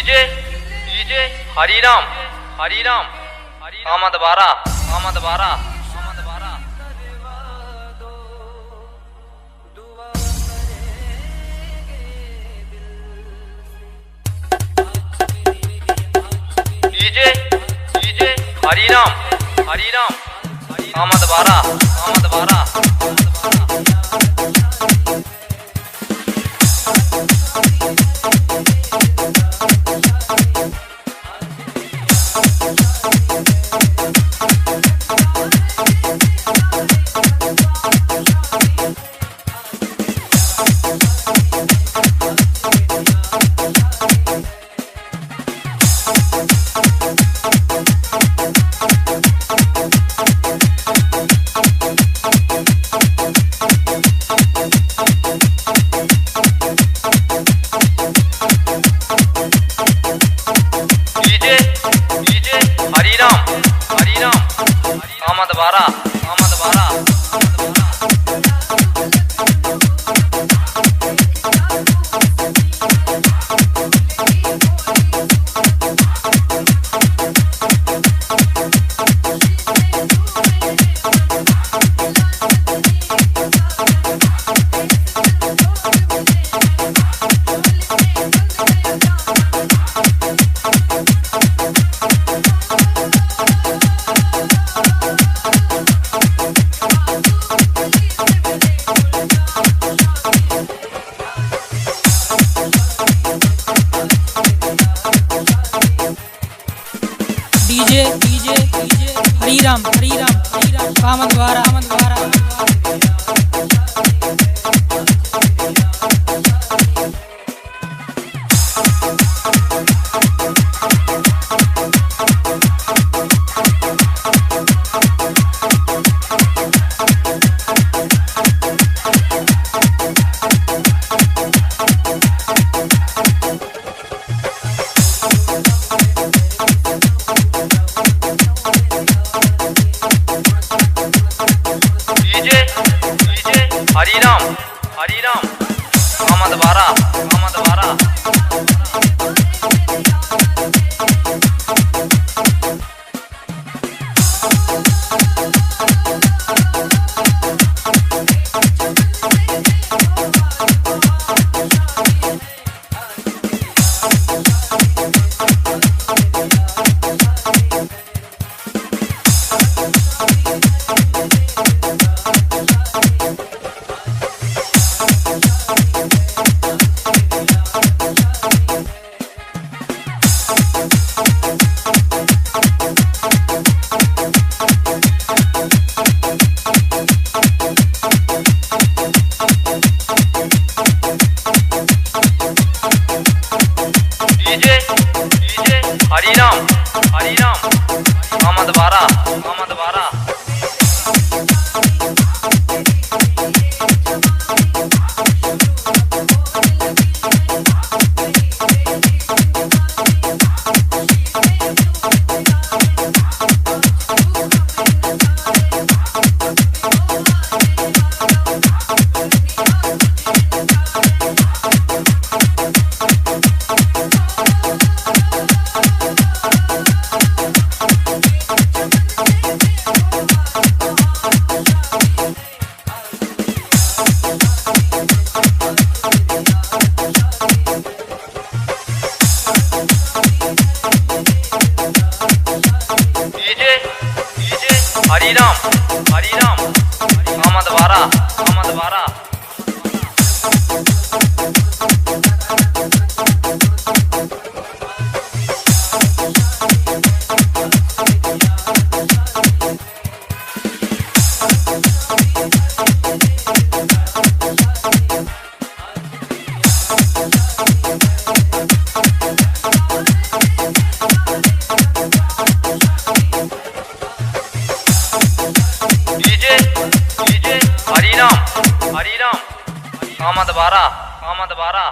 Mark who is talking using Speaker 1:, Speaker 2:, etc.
Speaker 1: DJ DJ Hariram Hariram आमद बारा आमद बारा आमद बारा डीजे डीजे हरिराम हरिराम आमद बारा आमद बारा आमद बारा आमद बारा
Speaker 2: DJ DJ DJ Hariram Hariram Hariram आमद बारा आमद बारा
Speaker 1: हरिराम हरिराम आमद बारा आमद बारा हरिराम हरिराम आमद बारा आमद बारा हरिराम हरिराम आमद बारा आमद बारा हरिराम हरिराम आमद बारा आमद बारा।